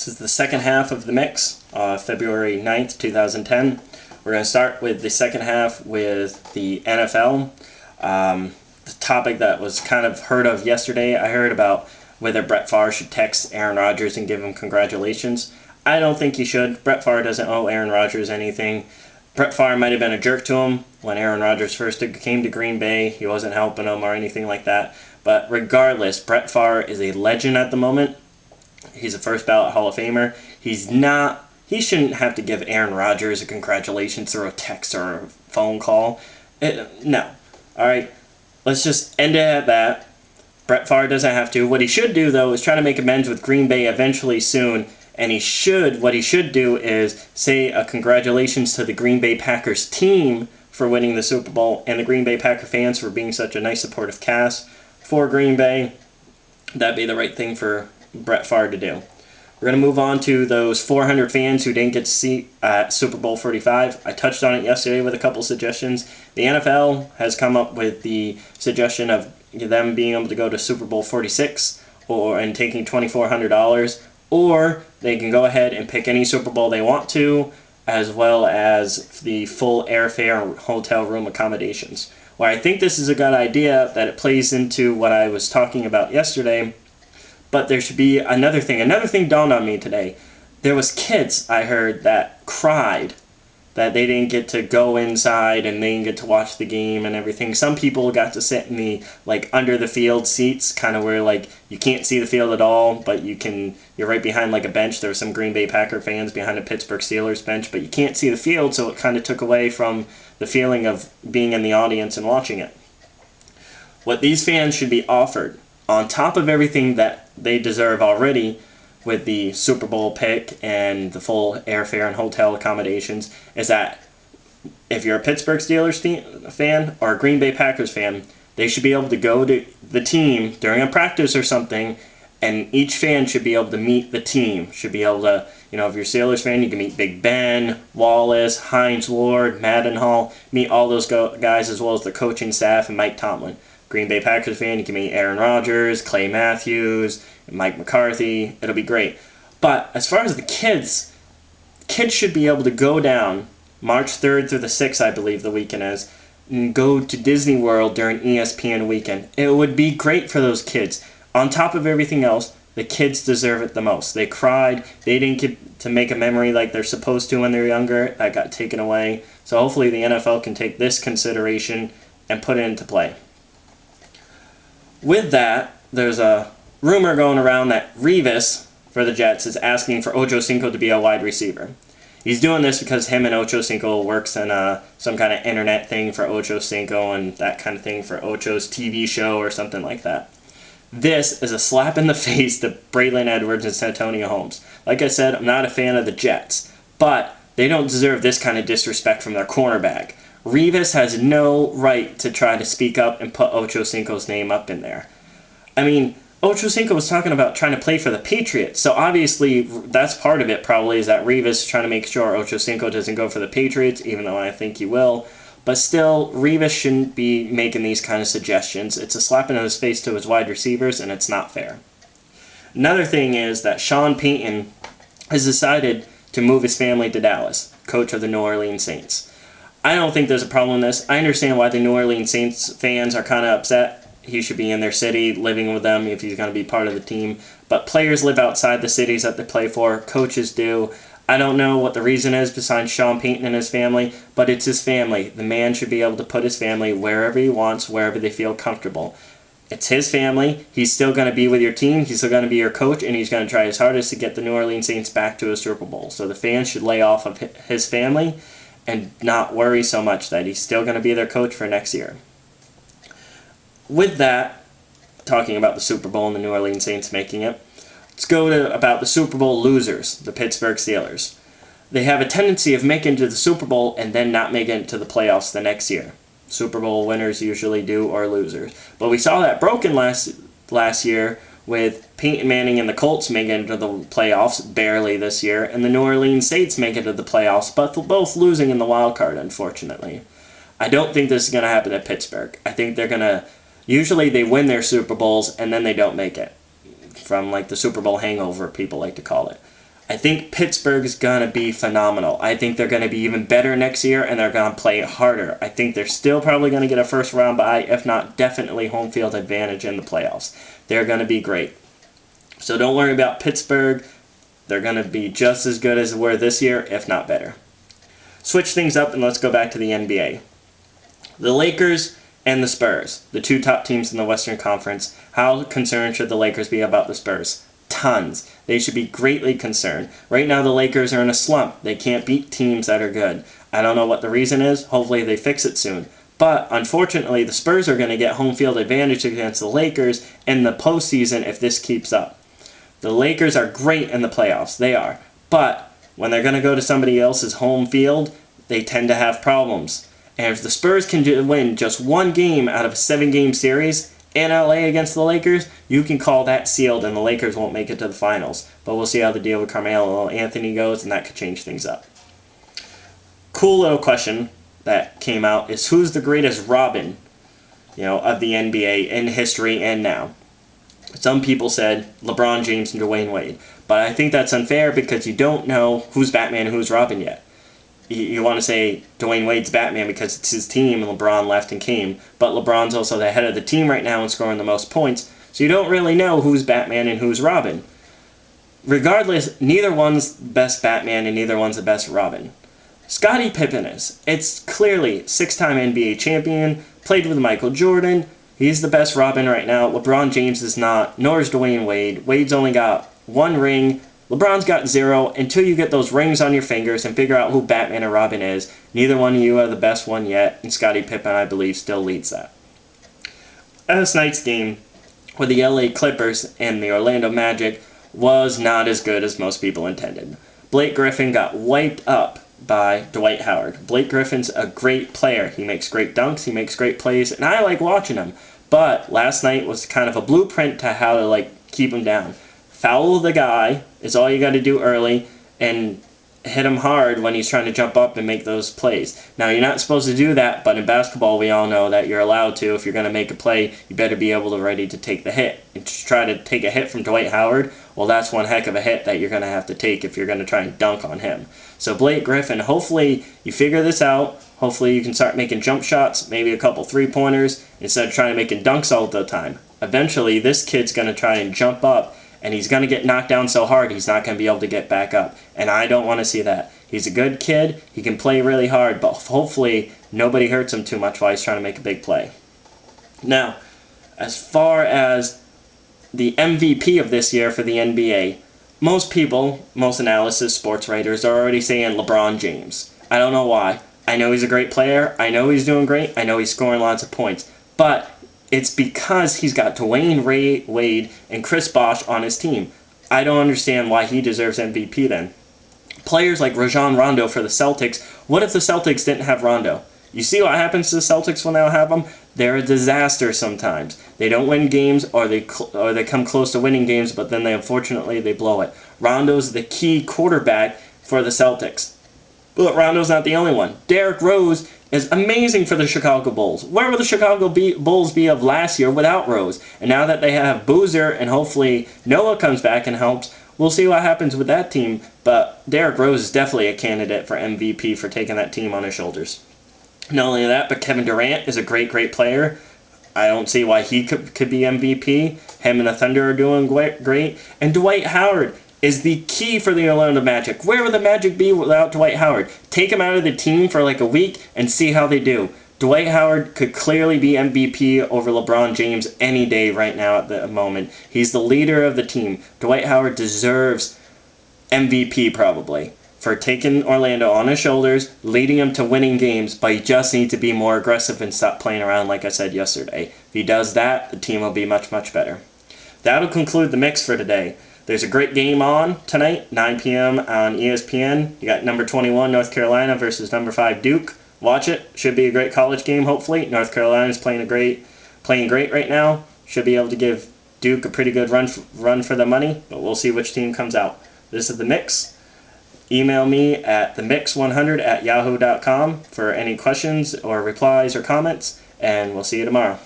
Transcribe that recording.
This is the second half of the mix, February 9th, 2010. We're going to start with the second half with the NFL. The topic that was kind of heard of yesterday, I heard about whether Brett Favre should text Aaron Rodgers and give him congratulations. I don't think he should. Brett Favre doesn't owe Aaron Rodgers anything. Brett Favre might have been a jerk to him when Aaron Rodgers first came to Green Bay. He wasn't helping him or anything like that. But regardless, Brett Favre is a legend at the moment. He's a first ballot Hall of Famer. He shouldn't have to give Aaron Rodgers a congratulations through a text or a phone call. No. Alright, let's just end it at that. Brett Favre doesn't have to. What he should do, though, is try to make amends with Green Bay eventually soon. And what he should do is say a congratulations to the Green Bay Packers team for winning the Super Bowl and the Green Bay Packer fans for being such a nice supportive cast for Green Bay. That'd be the right thing for Brett Favre to do. We're going to move on to those 400 fans who didn't get to see at Super Bowl 45. I touched on it yesterday with a couple suggestions. The NFL has come up with the suggestion of them being able to go to Super Bowl 46 and taking $2,400, or they can go ahead and pick any Super Bowl they want to, as well as the full airfare and hotel room accommodations. Well, I think this is a good idea that it plays into what I was talking about yesterday. But there should be another thing. Another thing dawned on me today. There was kids, I heard, that cried that they didn't get to go inside and they didn't get to watch the game and everything. Some people got to sit in the under the field seats, kind of where you can't see the field at all, but you're right behind a bench. There were some Green Bay Packer fans behind a Pittsburgh Steelers bench, but you can't see the field, so it kind of took away from the feeling of being in the audience and watching it. What these fans should be offered, on top of everything that they deserve already with the Super Bowl pick and the full airfare and hotel accommodations, is that if you're a Pittsburgh Steelers fan or a Green Bay Packers fan, they should be able to go to the team during a practice or something, and each fan should be able to meet the team. Should be able to, if you're a Steelers fan, you can meet Big Ben, Wallace, Hines Ward, Maddenhall, meet all those guys as well as the coaching staff and Mike Tomlin. Green Bay Packers fan, you can meet Aaron Rodgers, Clay Matthews, Mike McCarthy. It'll be great. But as far as the kids should be able to go down March 3rd through the 6th, I believe the weekend is, and go to Disney World during ESPN weekend. It would be great for those kids. On top of everything else, the kids deserve it the most. They cried. They didn't get to make a memory like they're supposed to when they're younger. That got taken away. So hopefully the NFL can take this consideration and put it into play. With that, there's a rumor going around that Revis for the Jets is asking for Ochocino to be a wide receiver. He's doing this because him and Ochocino works in some kind of internet thing for Ochocino and that kind of thing for Ocho's TV show or something like that. This is a slap in the face to Braylon Edwards and Santonio Holmes. Like I said, I'm not a fan of the Jets, but they don't deserve this kind of disrespect from their cornerback. Revis has no right to try to speak up and put Ochocino's name up in there. I mean, Ochocino was talking about trying to play for the Patriots, so obviously that's part of it probably, is that Revis is trying to make sure Ochocino doesn't go for the Patriots, even though I think he will. But still, Revis shouldn't be making these kind of suggestions. It's a slap in his face to his wide receivers, and it's not fair. Another thing is that Sean Payton has decided to move his family to Dallas, coach of the New Orleans Saints. I don't think there's a problem in this. I understand why the New Orleans Saints fans are kind of upset. He should be in their city, living with them if he's going to be part of the team. But players live outside the cities that they play for. Coaches do. I don't know what the reason is besides Sean Payton and his family, but it's his family. The man should be able to put his family wherever he wants, wherever they feel comfortable. It's his family. He's still going to be with your team. He's still going to be your coach, and he's going to try his hardest to get the New Orleans Saints back to a Super Bowl. So the fans should lay off of his family and not worry so much that he's still going to be their coach for next year. With that, talking about the Super Bowl and the New Orleans Saints making it, let's go to about the Super Bowl losers, the Pittsburgh Steelers. They have a tendency of making it to the Super Bowl and then not making it to the playoffs the next year. Super Bowl winners usually do, or losers. But we saw that broken last year with Peyton Manning and the Colts making it to the playoffs barely this year, and the New Orleans Saints making it to the playoffs, but both losing in the wild card, unfortunately. I don't think this is going to happen at Pittsburgh. I think they're going to... Usually they win their Super Bowls, and then they don't make it. From the Super Bowl hangover, people like to call it. I think Pittsburgh is going to be phenomenal. I think they're going to be even better next year, and they're going to play harder. I think they're still probably going to get a first round bye, if not definitely home field advantage in the playoffs. They're going to be great. So don't worry about Pittsburgh. They're going to be just as good as they were this year, if not better. Switch things up and let's go back to the NBA. The Lakers and the Spurs, the two top teams in the Western Conference. How concerned should the Lakers be about the Spurs? Tons. They should be greatly concerned. Right now the Lakers are in a slump. They can't beat teams that are good. I don't know what the reason is. Hopefully they fix it soon. But unfortunately the Spurs are going to get home field advantage against the Lakers in the postseason if this keeps up. The Lakers are great in the playoffs. They are. But when they're going to go to somebody else's home field, they tend to have problems. And if the Spurs can win just one game out of a 7-game series in LA against the Lakers, you can call that sealed and the Lakers won't make it to the finals. But we'll see how the deal with Carmelo Anthony goes, and that could change things up. Cool little question that came out is, who's the greatest Robin, of the NBA in history and now? Some people said LeBron James and Dwayne Wade. But I think that's unfair because you don't know who's Batman and who's Robin yet. You want to say Dwayne Wade's Batman because it's his team and LeBron left and came, but LeBron's also the head of the team right now and scoring the most points, so you don't really know who's Batman and who's Robin. Regardless, neither one's the best Batman and neither one's the best Robin. Scottie Pippen is. It's clearly 6-time NBA champion, played with Michael Jordan. He's the best Robin right now. LeBron James is not, nor is Dwayne Wade. Wade's only got 1 ring. LeBron's got 0. Until you get those rings on your fingers and figure out who Batman and Robin is, neither one of you are the best one yet, and Scottie Pippen, I believe, still leads that. Last night's game with the LA Clippers and the Orlando Magic was not as good as most people intended. Blake Griffin got wiped up by Dwight Howard. Blake Griffin's a great player. He makes great dunks, he makes great plays, and I like watching him. But last night was kind of a blueprint to how to keep him down. Foul the guy is all you got to do early, and hit him hard when he's trying to jump up and make those plays. Now, you're not supposed to do that, but in basketball, we all know that you're allowed to. If you're going to make a play, you better be able to ready to take the hit. And to try to take a hit from Dwight Howard, well, that's one heck of a hit that you're going to have to take if you're going to try and dunk on him. So Blake Griffin, hopefully you figure this out. Hopefully you can start making jump shots, maybe a couple three-pointers, instead of trying to making dunks all the time. Eventually, this kid's going to try and jump up, and he's going to get knocked down so hard he's not going to be able to get back up. And I don't want to see that. He's a good kid. He can play really hard, but hopefully nobody hurts him too much while he's trying to make a big play. Now, as far as the MVP of this year for the NBA, most people, most analysis, sports writers are already saying LeBron James. I don't know why. I know he's a great player. I know he's doing great. I know he's scoring lots of points. But it's because he's got Dwayne Wade and Chris Bosh on his team. I don't understand why he deserves MVP then. Players like Rajon Rondo for the Celtics, what if the Celtics didn't have Rondo? You see what happens to the Celtics when they don't have them? They're a disaster sometimes. They don't win games, or they come close to winning games, but then unfortunately they blow it. Rondo's the key quarterback for the Celtics. But Rondo's not the only one. Derrick Rose is amazing for the Chicago Bulls. Where would the Chicago Bulls be of last year without Rose? And now that they have Boozer and hopefully Noah comes back and helps, we'll see what happens with that team. But Derrick Rose is definitely a candidate for MVP for taking that team on his shoulders. Not only that, but Kevin Durant is a great player. I don't see why he could be MVP. Him and the Thunder are doing great. And Dwight Howard is the key for the Orlando Magic. Where would the Magic be without Dwight Howard? Take him out of the team for like a week and see how they do. Dwight Howard could clearly be MVP over LeBron James any day right now at the moment. He's the leader of the team. Dwight Howard deserves MVP probably for taking Orlando on his shoulders, leading him to winning games, but he just needs to be more aggressive and stop playing around like I said yesterday. If he does that, the team will be much better. That'll conclude the mix for today. There's a great game on tonight, 9 p.m. on ESPN. You got number 21, North Carolina versus number 5, Duke. Watch it. Should be a great college game, hopefully. North Carolina's playing great right now. Should be able to give Duke a pretty good run for the money, but we'll see which team comes out. This is The Mix. Email me at themix100100@yahoo.com for any questions or replies or comments, and we'll see you tomorrow.